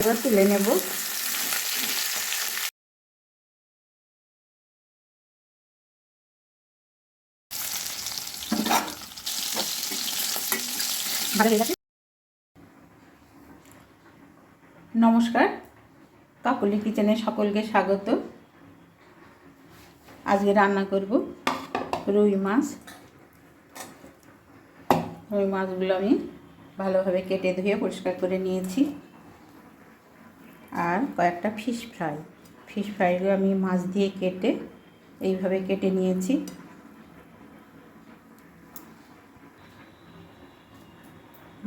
এবার তুলে নেব। নমস্কার, কাকলি কিচেনে সকলকে স্বাগত। আজকে রান্না করব রুই মাছ। রুই মাছগুলো আমি ভালোভাবে কেটে ধুয়ে পরিষ্কার করে নিয়েছি। আর কয়েকটা ফিশ ফ্রাইগুলো আমি মাছ দিয়ে কেটে এইভাবে কেটে নিয়েছি।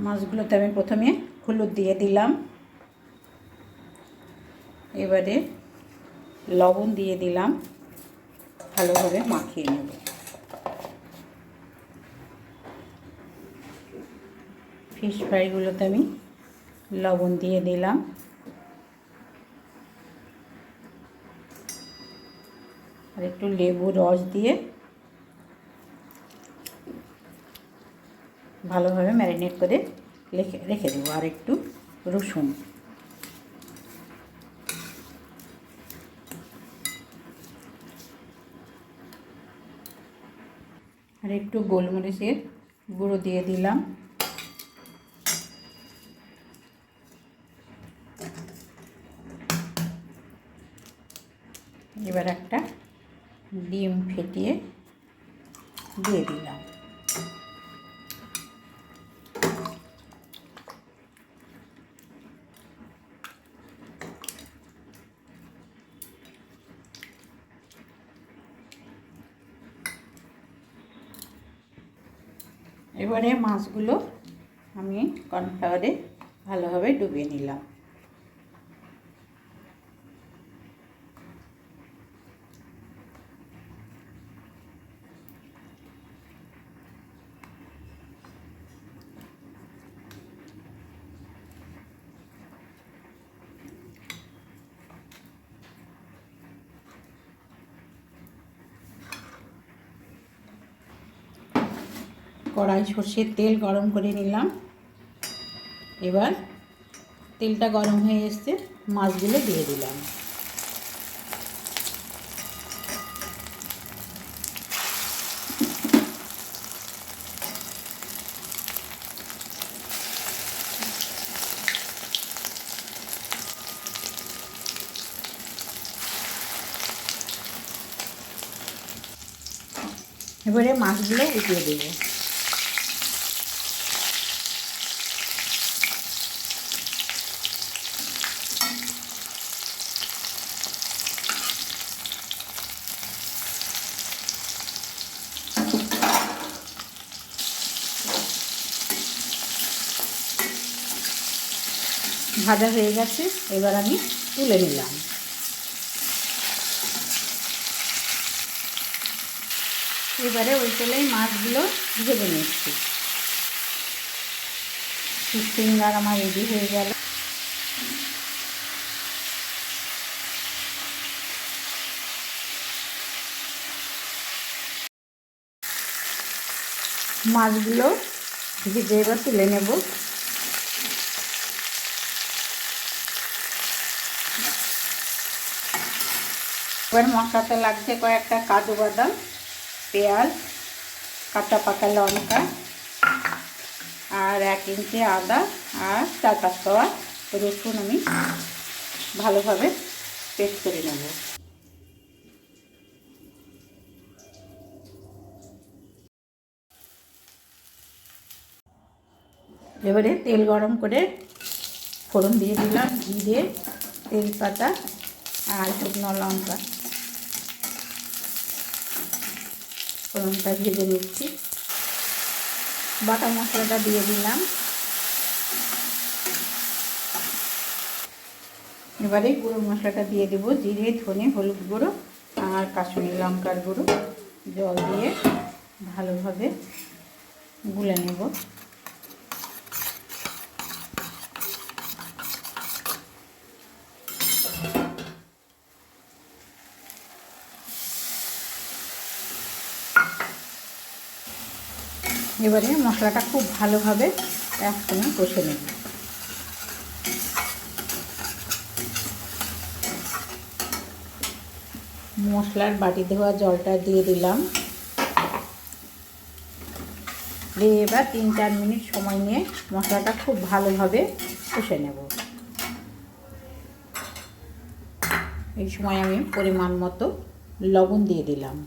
মাছগুলোতে আমি প্রথমে হলুদ দিয়ে দিলাম, এবারে লবণ দিয়ে দিলাম, ভালোভাবে মাখিয়ে নেব। ফিশ ফ্রাইগুলোতে আমি লবণ দিয়ে দিলাম, আর একটু লেবু রস দিয়ে ভালোভাবে ম্যারিনেট করে রেখে দেবো। আর একটু রসুন, আর একটু গোলমরিচের গুঁড়ো দিয়ে দিলাম। এবার একটা ডিম ফেটিয়ে দিয়ে দিলাম। এবারে মাছগুলো আমি কর্নফ্লাওয়ারে ভালোভাবে ডুবিয়ে নিলাম। কড়াই সর্ষের তেল গরম করে নিলাম। এবার তেলটা গরম হয়ে এসছে, মাছগুলো দিয়ে দিলাম। এবারে মাছগুলো উঠিয়ে দেবো। ভাজা হয়ে গেছে, এবার আমি তুলে নিলাম। এবারে ওই তেলেই মাছগুলো ভেজে নিচ্ছি। ফিশ ফিঙ্গার আমার রেডি হয়ে গেল। মাছগুলো ভেজে এবার তুলে নেব। এবার মশলাতে লাগছে কয়েকটা কাজু বাদাম, পেঁয়াজ, কাঁচা পাকা লঙ্কা, আর 1 ইঞ্চি আদা, আর 4-5 কোয়া রসুন আমি ভালোভাবে পেস্ট করে নেব। এবারে তেল গরম করে ফোড়ন দিয়ে দিলাম, জিরে, তেজপাতা আর শুকনো লঙ্কা। ফোড়নটা ভেজে নিচ্ছি। বাটা মশলাটা দিয়ে দিলাম। এবারে গুঁড়ো মশলাটা দিয়ে দেবো, জিরে, ধনে, হলুদ গুঁড়ো আর কাশ্মীরি লঙ্কার গুঁড়ো। জল দিয়ে ভালোভাবে গুলে নেব। এবারে মশলাটা খুব ভালোভাবে একসঙ্গে কষে নেব। মশলার বাটি ধোয়া জলটা দিয়ে দিলাম, দিয়ে এবার 3-4 মিনিট সময় নিয়ে মশলাটা খুব ভালোভাবে কষে নেব। এই সময় আমি পরিমাণ মতো লবণ দিয়ে দিলাম।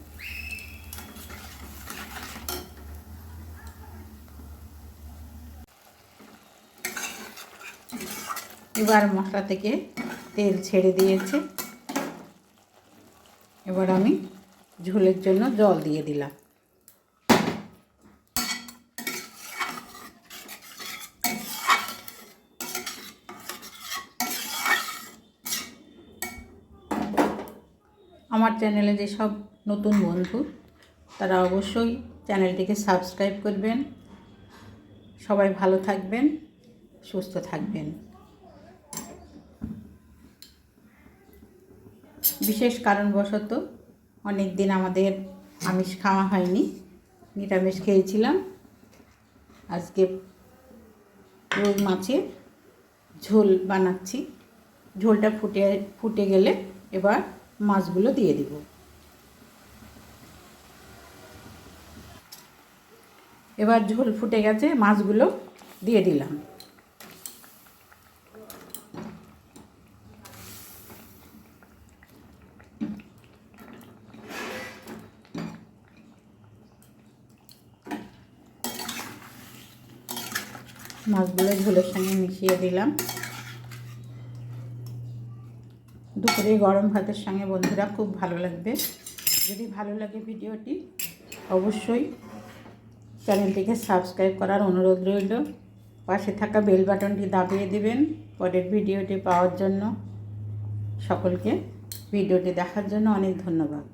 এবার মশলা থেকে তেল ছেড়ে দিয়েছে। এবার আমি ঝোলের জন্য জল দিয়ে দিলাম। আমার চ্যানেলে যেসব নতুন বন্ধু তারা অবশ্যই চ্যানেলটিকে সাবস্ক্রাইব করবেন। সবাই ভালো থাকবেন, সুস্থ থাকবেন। বিশেষ কারণবশত অনেক দিন আমাদের আমিষ খাওয়া হয়নি, নিরামিষ খেয়েছিলাম। আজকে রুই মাছের ঝোল বানাচ্ছি। ঝোলটা ফুটে গেলে এবার মাছগুলো দিয়ে দিব। এবার ঝোল ফুটে গেছে, মাছগুলো দিয়ে দিলাম। মাছগুলো ঝোলের সঙ্গে মিশিয়ে দিলাম। দুপুরে গরম ভাতের সঙ্গে বন্ধুরা খুব ভালো লাগবে। যদি ভালো লাগে ভিডিওটি অবশ্যই চ্যানেলটিকে সাবস্ক্রাইব করার অনুরোধ রইল। পাশে থাকা বেল বাটনটি দাবিয়ে দিবেন পরের ভিডিওটি পাওয়ার জন্য। সকলকে ভিডিওটি দেখার জন্য অনেক ধন্যবাদ।